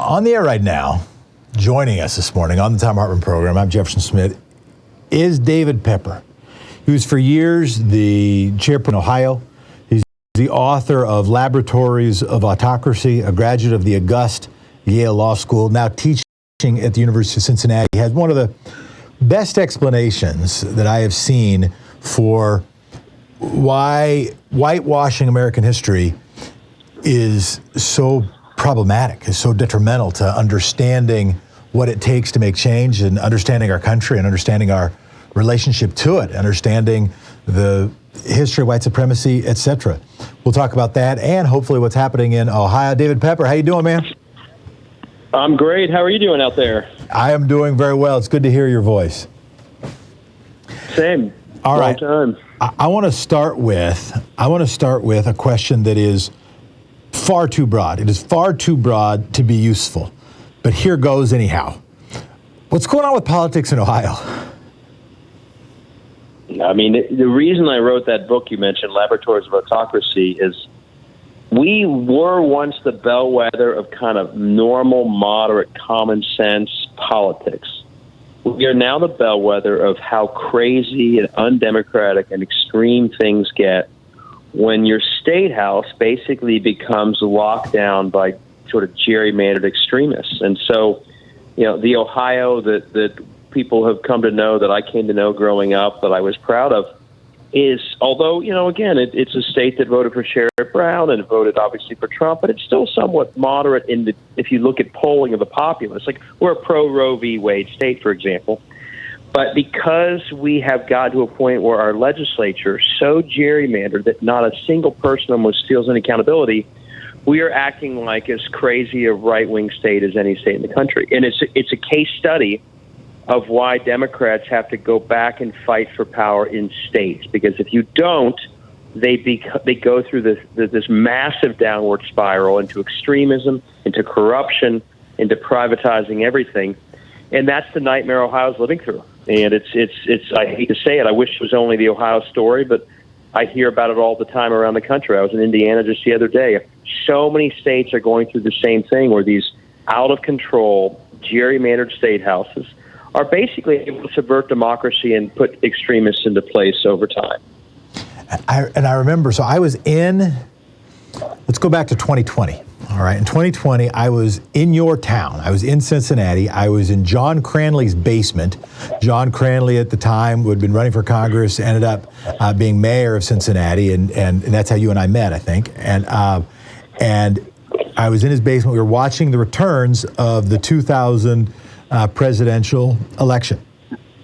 On the air right now, joining us this morning on the Thom Hartmann Program, I'm Jefferson Smith, is David Pepper. He was for years the chairperson in Ohio. He's the author of Laboratories of Autocracy, a graduate of the august Yale Law School, now teaching at the University of Cincinnati. He has one of the best explanations that I have seen for why whitewashing American history is so problematic, is so detrimental to understanding what it takes to make change and understanding our country and understanding our relationship to it, understanding the history of white supremacy, etc. We'll talk about that and hopefully what's happening in Ohio. David Pepper, how you doing, man? I'm great. How are you doing out there? I am doing very well. It's good to hear your voice. Same. All right. Long time. I want to start with a question that is far too broad. It is far too broad to be useful, but here goes anyhow. What's going on with politics in Ohio? I mean, the reason I wrote that book you mentioned, Laboratories of Autocracy, is we were once the bellwether of kind of normal, moderate, common sense politics. We are now the bellwether of how crazy and undemocratic and extreme things get when your statehouse basically becomes locked down by sort of gerrymandered extremists. And so, you know, the Ohio that people have come to know, that I came to know growing up, that I was proud of, is, although, you know, again, it's a state that voted for Sherrod Brown and voted obviously for Trump, but it's still somewhat moderate if you look at polling of the populace. Like, we're a pro-Roe v. Wade state, for example. But because we have got to a point where our legislature is so gerrymandered that not a single person almost feels any accountability, we are acting like as crazy a right-wing state as any state in the country. And it's a case study of why Democrats have to go back and fight for power in states. Because if you don't, they go through this massive downward spiral into extremism, into corruption, into privatizing everything. And that's the nightmare Ohio's living through. And it's I hate to say it, I wish it was only the Ohio story, but I hear about it all the time around the country. I was in Indiana just the other day. So many states are going through the same thing, where these out-of-control, gerrymandered state houses are basically able to subvert democracy and put extremists into place over time. I remember, so I was let's go back to 2020. All right, in 2020, I was in your town. I was in Cincinnati. I was in John Cranley's basement. John Cranley at the time, who had been running for Congress, ended up being mayor of Cincinnati, and that's how you and I met, I think. And I was in his basement. We were watching the returns of the 2000 presidential election.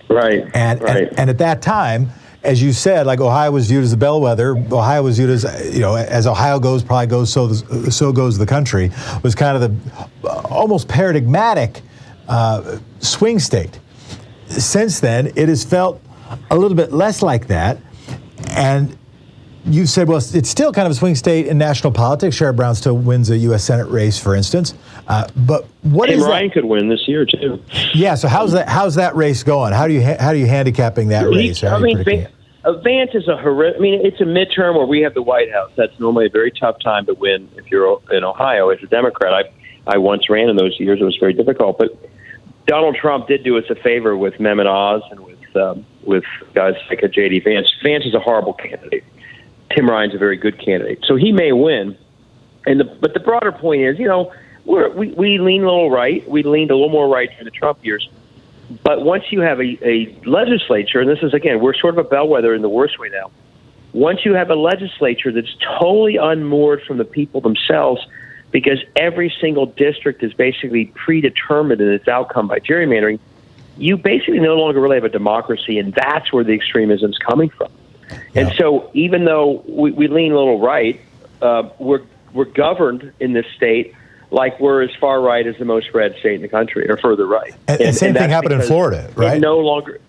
Right. And at that time, as you said, like, Ohio was viewed as the bellwether. Ohio was viewed as, you know, as Ohio goes, probably goes, so goes the country. Was kind of the almost paradigmatic swing state. Since then, it has felt a little bit less like that. And you said, well, it's still kind of a swing state in national politics. Sherrod Brown still wins a U.S. Senate race, for instance. But what is Ryan could win this year too. Yeah. So how's that race going? How do you handicapping that race? Vance is it's a midterm where we have the White House. That's normally a very tough time to win if you're in Ohio as a Democrat. I once ran in those years. It was very difficult. But Donald Trump did do us a favor with Mehmet Oz and with guys like a J.D. Vance. Vance is a horrible candidate. Tim Ryan's a very good candidate. So he may win. But the broader point is, you know, we lean a little right. We leaned a little more right during the Trump years. But once you have a legislature, and this is, again, we're sort of a bellwether in the worst way now. Once you have a legislature that's totally unmoored from the people themselves, because every single district is basically predetermined in its outcome by gerrymandering, you basically no longer really have a democracy, and that's where the extremism is coming from. Yeah. And so even though we lean a little right, we're governed in this state like we're as far right as the most red state in the country, or further right. And same thing happened in Florida, right? No longer,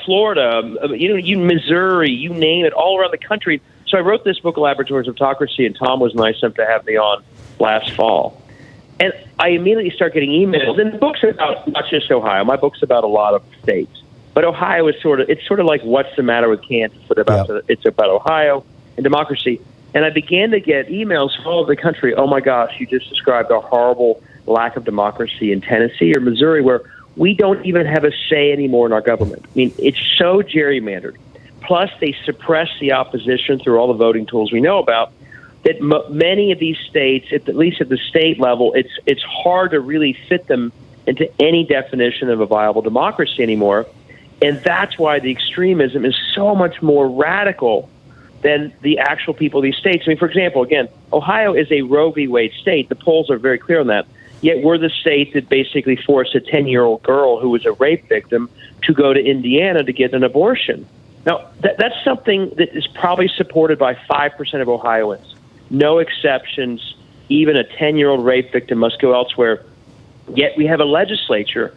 Florida, you Missouri, you name it, all around the country. So I wrote this book, Laboratories of Autocracy, and Tom was nice enough to have me on last fall. And I immediately start getting emails. And the book's about not just Ohio. My book's about a lot of states. But Ohio is sort of like What's the Matter with Kansas? But it's about Ohio and democracy. And I began to get emails from all over the country. Oh, my gosh, you just described a horrible lack of democracy in Tennessee or Missouri, where we don't even have a say anymore in our government. I mean, it's so gerrymandered. Plus, they suppress the opposition through all the voting tools we know about, that many of these states, at least at the state level, it's hard to really fit them into any definition of a viable democracy anymore. And that's why the extremism is so much more radical than the actual people of these states. I mean, for example, again, Ohio is a Roe v. Wade state. The polls are very clear on that. Yet we're the state that basically forced a 10-year-old girl who was a rape victim to go to Indiana to get an abortion. Now, that's something that is probably supported by 5% of Ohioans. No exceptions. Even a 10-year-old rape victim must go elsewhere. Yet we have a legislature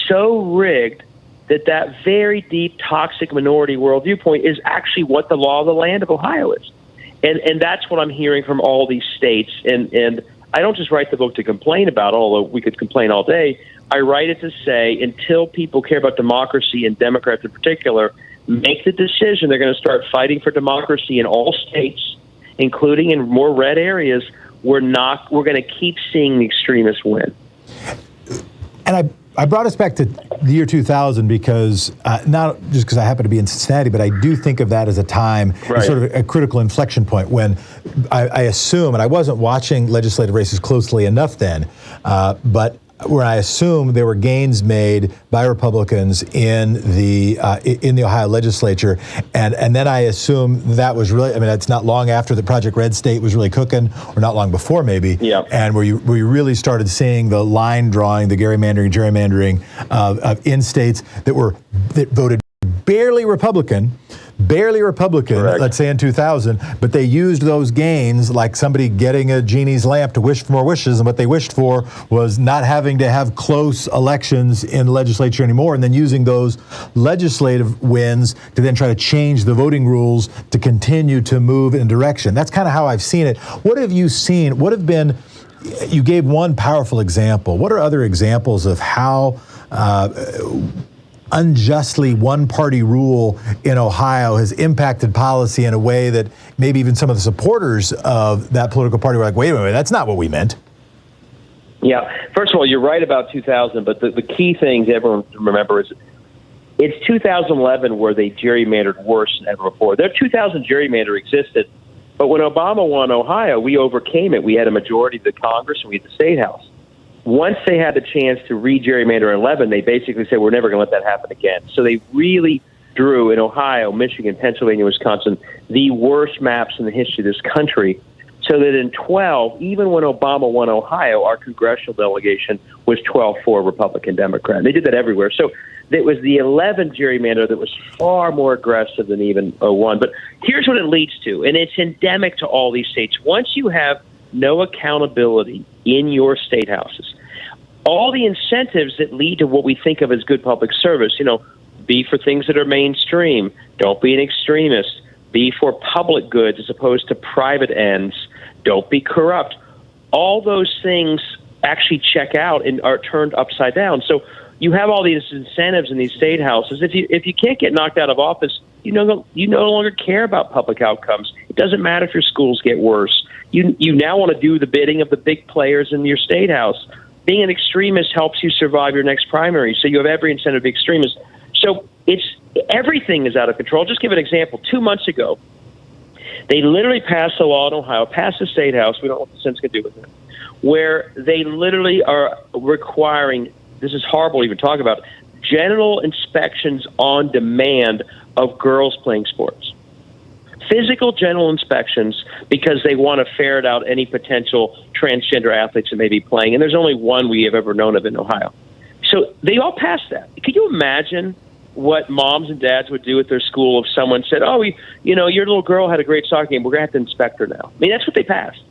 so rigged that very deep, toxic minority worldview point is actually what the law of the land of Ohio is. And that's what I'm hearing from all these states. And I don't just write the book to complain about, although we could complain all day. I write it to say, until people care about democracy, and Democrats in particular, make the decision they're going to start fighting for democracy in all states, including in more red areas, we're going to keep seeing the extremists win. And I brought us back to the year 2000 because, not just because I happen to be in Cincinnati, but I do think of that as a time, right, sort of a critical inflection point when I assume, and I wasn't watching legislative races closely enough then, but where I assume there were gains made by Republicans in the Ohio legislature, and then I assume that was really, I mean, it's not long after the Project Red State was really cooking, or not long before maybe, yeah, and where you really started seeing the line drawing, the gerrymandering in states that voted barely Republican, correct, let's say in 2000, but they used those gains like somebody getting a genie's lamp to wish for more wishes, and what they wished for was not having to have close elections in the legislature anymore, and then using those legislative wins to then try to change the voting rules to continue to move in direction. That's kind of how I've seen it. What have you seen? What have been, you gave one powerful example. What are other examples of how unjustly one-party rule in Ohio has impacted policy in a way that maybe even some of the supporters of that political party were like, wait a minute, that's not what we meant? Yeah. First of all, you're right about 2000, but the key things everyone remember is it's 2011 where they gerrymandered worse than ever before. Their 2000 gerrymander existed, but when Obama won Ohio, we overcame it. We had a majority of the Congress and we had the statehouse. Once they had the chance to re-gerrymander in 11, they basically said, we're never going to let that happen again. So they really drew in Ohio, Michigan, Pennsylvania, Wisconsin, the worst maps in the history of this country. So that in 12, even when Obama won Ohio, our congressional delegation was 12-4 Republican Democrat. They did that everywhere. So it was the 11 gerrymander that was far more aggressive than even 01. But here's what it leads to, and it's endemic to all these states. Once you have no accountability in your state houses, all the incentives that lead to what we think of as good public service, be for things that are mainstream, don't be an extremist, be for public goods as opposed to private ends, don't be corrupt. All those things actually check out and are turned upside down. So you have all these incentives in these state houses. If you can't get knocked out of office, you no longer care about public outcomes. It doesn't matter if your schools get worse. You now want to do the bidding of the big players in your state house. Being an extremist helps you survive your next primary, so you have every incentive to be extremist. So everything is out of control. Just give an example. 2 months ago, they literally passed a law in Ohio, passed the state house, we don't know what the Senate's going to do with it, where they literally are requiring, this is horrible to even talk about, genital inspections on demand of girls playing sports. Physical genital inspections because they want to ferret out any potential transgender athletes that may be playing. And there's only one we have ever known of in Ohio. So they all passed that. Could you imagine what moms and dads would do at their school if someone said, oh, your little girl had a great soccer game, we're going to have to inspect her now? I mean, that's what they passed.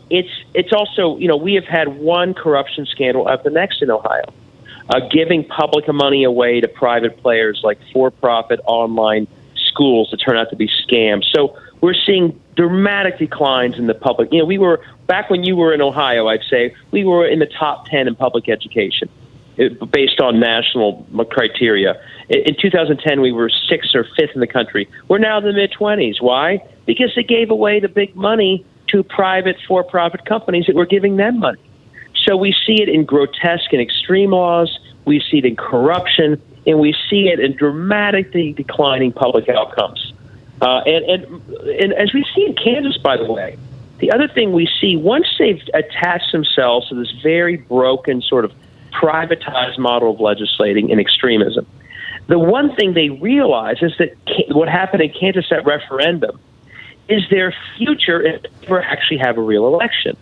It's also, we have had one corruption scandal after the next in Ohio, giving public money away to private players like for-profit online schools that turn out to be scams. So we're seeing dramatic declines in the public. We were, back when you were in Ohio, I'd say, we were in the top 10 in public education based on national criteria. In 2010, we were 6th or 5th in the country. We're now in the mid-20s. Why? Because they gave away the big money to private for-profit companies that were giving them money. So we see it in grotesque and extreme laws, we see it in corruption, and we see it in dramatically declining public outcomes. And as we see in Kansas, by the way, the other thing we see, once they've attached themselves to this very broken sort of privatized model of legislating and extremism, the one thing they realize is that what happened in Kansas at referendum is their future if they ever actually have a real election.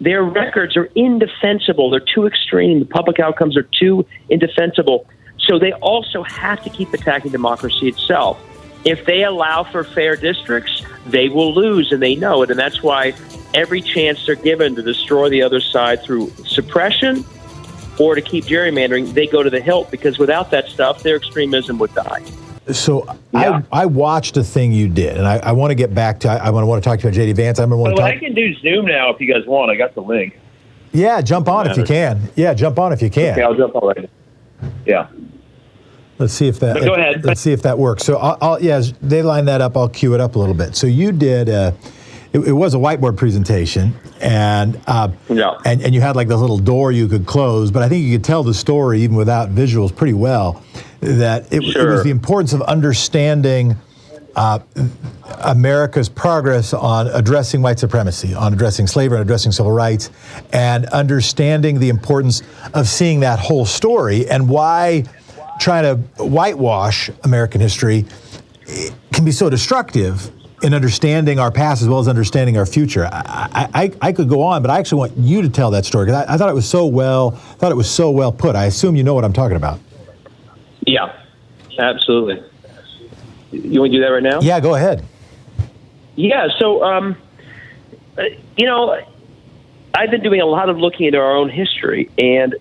Their records are indefensible. They're too extreme. The public outcomes are too indefensible. So they also have to keep attacking democracy itself. If they allow for fair districts, they will lose, and they know it. And that's why every chance they're given to destroy the other side through suppression or to keep gerrymandering, they go to the hilt, because without that stuff, their extremism would die. So I watched a thing you did, and I want to get back to, I want to talk to you about J.D. Vance. I can do Zoom now if you guys want. I got the link. Yeah, jump on if you can. Yeah, jump on if you can. Okay, I'll jump on right now. Yeah. Let's see if that. Go ahead. Let's see if that works. So, as they line that up, I'll cue it up a little bit. So you did. It was a whiteboard presentation, and you had like this little door you could close, but I think you could tell the story even without visuals pretty well. That it was the importance of understanding America's progress on addressing white supremacy, on addressing slavery, on addressing civil rights, and understanding the importance of seeing that whole story and why trying to whitewash American history can be so destructive in understanding our past as well as understanding our future. I could go on, but I actually want you to tell that story, because I thought it was so well put. I assume you know what I'm talking about. Yeah, absolutely. You want to do that right now? Yeah, go ahead. Yeah, so, I've been doing a lot of looking into our own history, and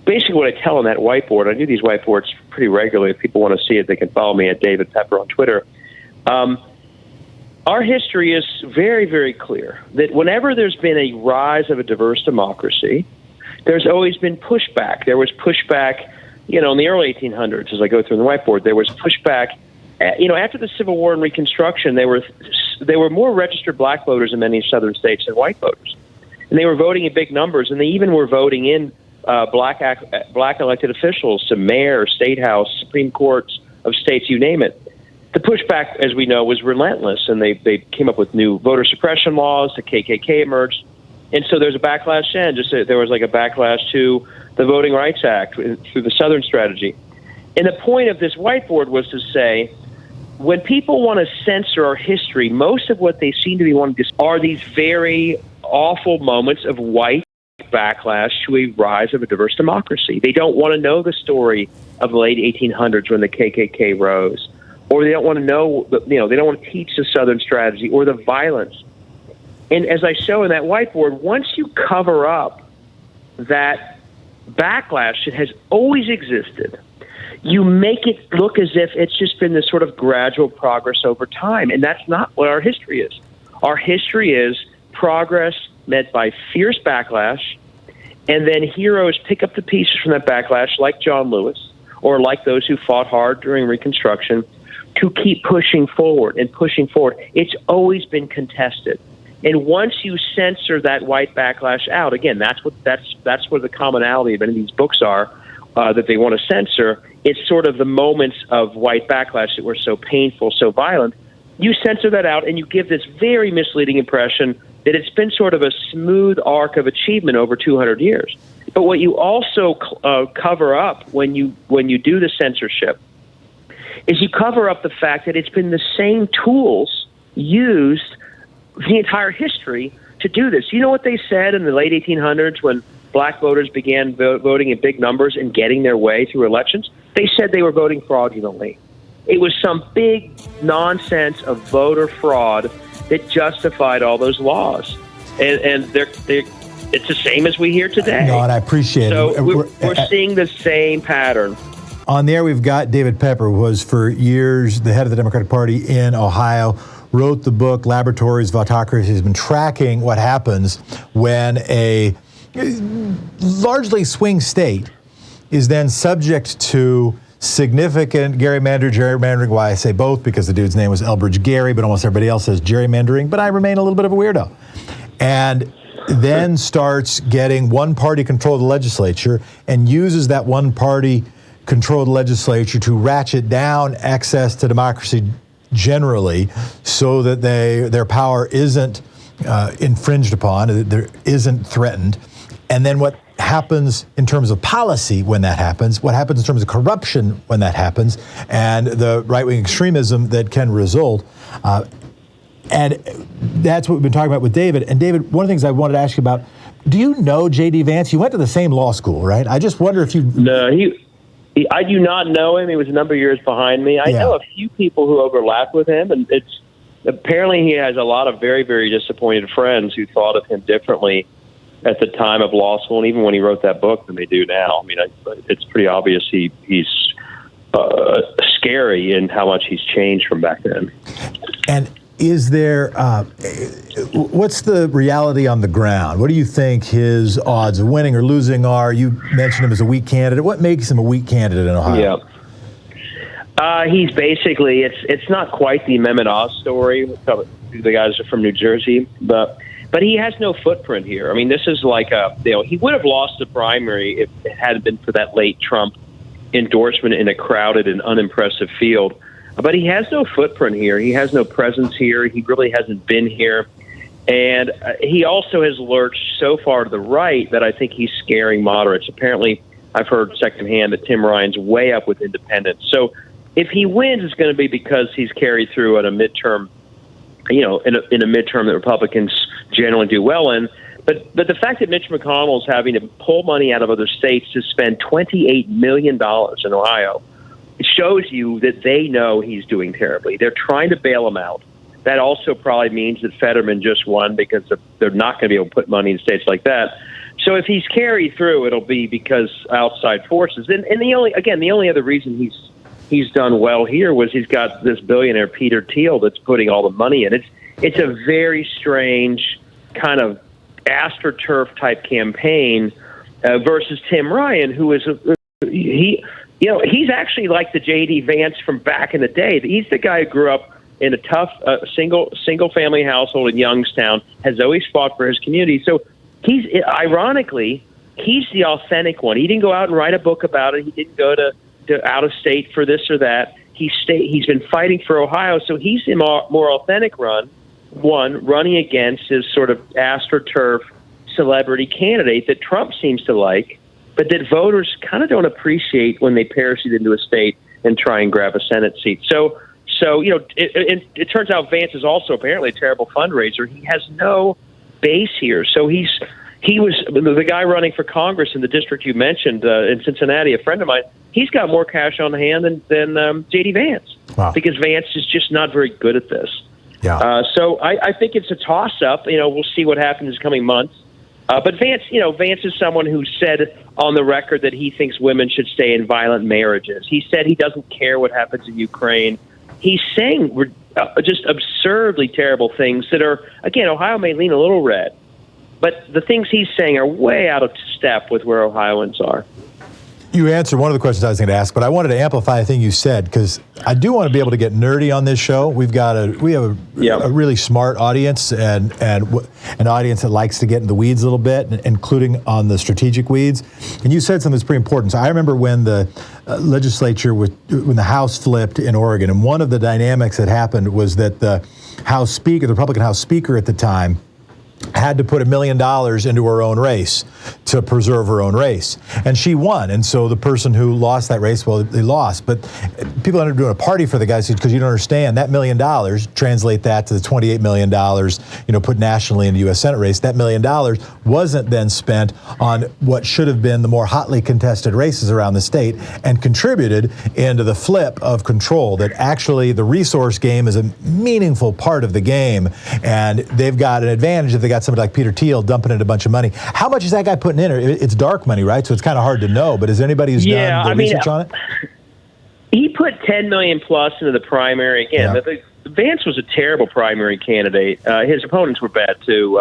basically what I tell on that whiteboard, I do these whiteboards pretty regularly. If people want to see it, they can follow me at David Pepper on Twitter. Our history is very, very clear that whenever there's been a rise of a diverse democracy, there's always been pushback. There was pushback, in the early 1800s, as I go through the whiteboard, there was pushback. After the Civil War and Reconstruction, there were more registered black voters in many southern states than white voters. And they were voting in big numbers, and they even were voting in black elected officials to mayor, statehouse, Supreme Courts of states, you name it. The pushback, as we know, was relentless, and they came up with new voter suppression laws. The KKK emerged. And so there's a backlash then. There was like a backlash to the Voting Rights Act through the Southern strategy. And the point of this whiteboard was to say, when people want to censor our history, most of what they seem to be wanting to are these very awful moments of white backlash to a rise of a diverse democracy. They don't want to know the story of the late 1800s when the KKK rose, or they don't want to know, they don't want to teach the Southern strategy or the violence. And as I show in that whiteboard, once you cover up that backlash that has always existed, you make it look as if it's just been this sort of gradual progress over time. And that's not what our history is. Our history is progress met by fierce backlash, and then heroes pick up the pieces from that backlash, like John Lewis, or like those who fought hard during Reconstruction, to keep pushing forward and pushing forward. It's always been contested. And once you censor that white backlash out, again, that's what the commonality of any of these books are, that they want to censor. It's sort of the moments of white backlash that were so painful, so violent. You censor that out, and you give this very misleading impression that it's been sort of a smooth arc of achievement over 200 years. But what you also cover up when you do the censorship is you cover up the fact that it's been the same tools used the entire history to do this. You know what they said in the late 1800s when black voters began voting in big numbers and getting their way through elections? They said they were voting fraudulently. It was some big nonsense of voter fraud that justified all those laws. And it's the same as we hear today. No, and I appreciate it. So we're seeing the same pattern. On there, we've got David Pepper, who was for years the head of the Democratic Party in Ohio, wrote the book Laboratories of Autocracy. He's been tracking what happens when a largely swing state is then subject to significant gerrymandering. Why I say both, because the dude's name was Elbridge Gerry, but almost everybody else says gerrymandering, but I remain a little bit of a weirdo. And then starts getting one-party control of the legislature and uses that one-party control of the legislature to ratchet down access to democracy generally, so that their power isn't infringed upon, there isn't threatened. And then what happens in terms of policy when that happens, what happens in terms of corruption when that happens, and the right-wing extremism that can result. And that's what we've been talking about with David. And David, one of the things I wanted to ask you about, do you know J.D. Vance? You went to the same law school, right? I just wonder if you... No, I do not know him. He was a number of years behind me. I know a few people who overlap with him, and it's apparently he has a lot of very, very disappointed friends who thought of him differently at the time of law school, and even when he wrote that book, than they do now. I mean, it's pretty obvious he's scary in how much he's changed from back then. And is there, what's the reality on the ground? What do you think his odds of winning or losing are? You mentioned him as a weak candidate. What makes him a weak candidate in Ohio? Yeah. He's basically, it's not quite the Amendment Oz story. The guys are from New Jersey, but he has no footprint here. I mean, this is like he would have lost the primary if it hadn't been for that late Trump endorsement in a crowded and unimpressive field. But he has no footprint here. He has no presence here. He really hasn't been here. And he also has lurched so far to the right that I think he's scaring moderates. Apparently, I've heard secondhand that Tim Ryan's way up with independents. So if he wins, it's going to be because he's carried through at a midterm, in a midterm that Republicans generally do well in. But the fact that Mitch McConnell is having to pull money out of other states to spend $28 million in Ohio, it shows you that they know he's doing terribly. They're trying to bail him out. That also probably means that Fetterman just won because they're not going to be able to put money in states like that. So if he's carried through, it'll be because outside forces. And the only other reason he's done well here was he's got this billionaire Peter Thiel that's putting all the money in. It's a very strange kind of AstroTurf type campaign versus Tim Ryan, who is he's actually like the J.D. Vance from back in the day. He's the guy who grew up in a tough single family household in Youngstown, has always fought for his community. So he's the authentic one. He didn't go out and write a book about it. He didn't go to out of state for this or that. He's been fighting for Ohio, so he's the more authentic running against his sort of AstroTurf celebrity candidate that Trump seems to like, but that voters kind of don't appreciate when they parachute into a state and try and grab a Senate seat. So it turns out Vance is also apparently a terrible fundraiser. He has no base here. So he was the guy running for Congress in the district you mentioned in Cincinnati, a friend of mine. He's got more cash on hand than J.D. Vance. Wow. Because Vance is just not very good at this. Yeah. So I think it's a toss-up. We'll see what happens in the coming months. But Vance is someone who said on the record that he thinks women should stay in violent marriages. He said he doesn't care what happens in Ukraine. He's saying just absurdly terrible things that are, again, Ohio may lean a little red, but the things he's saying are way out of step with where Ohioans are. You answered one of the questions I was going to ask, but I wanted to amplify a thing you said, because I do want to be able to get nerdy on this show. We have a really smart audience and an audience that likes to get in the weeds a little bit, including on the strategic weeds. And you said something that's pretty important. So I remember when the legislature, when the House flipped in Oregon, and one of the dynamics that happened was that the Republican House Speaker at the time, had to put $1 million into her own race to preserve her own race. And she won. And so the person who lost that race, well, they lost. But people ended up doing a party for the guys because you don't understand that $1 million, translate that to the $28 million, put nationally in the U.S. Senate race. That $1 million wasn't then spent on what should have been the more hotly contested races around the state and contributed into the flip of control, that actually the resource game is a meaningful part of the game. And they've got an advantage if they got somebody like Peter Thiel dumping in a bunch of money. How much is that guy putting in? It's dark money, right? So it's kind of hard to know. But is there anybody who's done the research on it? He put $10 million plus into the primary. Again, Vance was a terrible primary candidate. His opponents were bad too.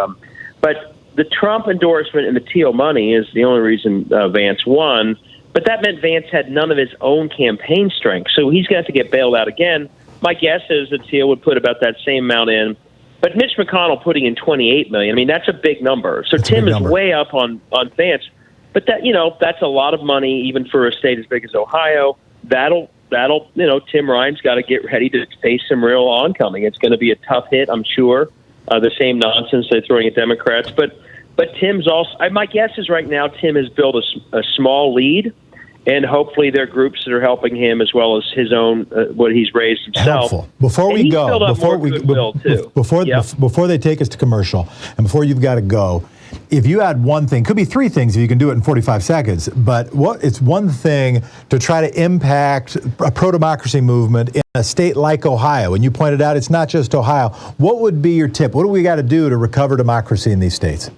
But the Trump endorsement and the Thiel money is the only reason Vance won. But that meant Vance had none of his own campaign strength. So he's going to have to get bailed out again. My guess is that Thiel would put about that same amount in But Mitch McConnell putting in $28 million, I mean, that's a big number. So That's Tim is way up on Vance. But that's a lot of money, even for a state as big as Ohio. That'll Tim Ryan's got to get ready to face some real oncoming. It's going to be a tough hit, I'm sure. The same nonsense they're throwing at Democrats. But Tim's also, my guess is right now Tim has built a small lead, and hopefully there are groups that are helping him as well as his own, what he's raised himself. Helpful. Before we go, before they take us to commercial, and before you've got to go, if you had one thing, could be three things if you can do it in 45 seconds, but it's one thing to try to impact a pro-democracy movement in a state like Ohio, and you pointed out it's not just Ohio. What would be your tip? What do we got to do to recover democracy in these states?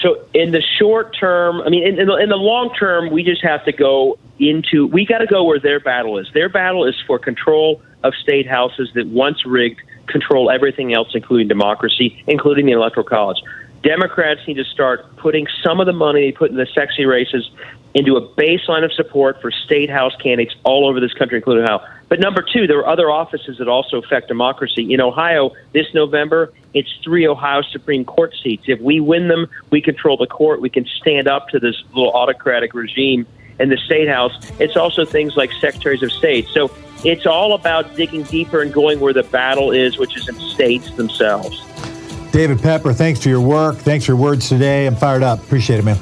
So in the short term, I mean, in the long term, we just have to we got to go where their battle is. Their battle is for control of state houses that once rigged control everything else, including democracy, including the Electoral College. Democrats need to start putting some of the money they put in the sexy races into a baseline of support for state house candidates all over this country, including Ohio. But number two, there are other offices that also affect democracy. In Ohio, this November, it's 3 Ohio Supreme Court seats. If we win them, we control the court. We can stand up to this little autocratic regime in the state house. It's also things like secretaries of state. So it's all about digging deeper and going where the battle is, which is in states themselves. David Pepper, thanks for your work. Thanks for your words today. I'm fired up. Appreciate it, man.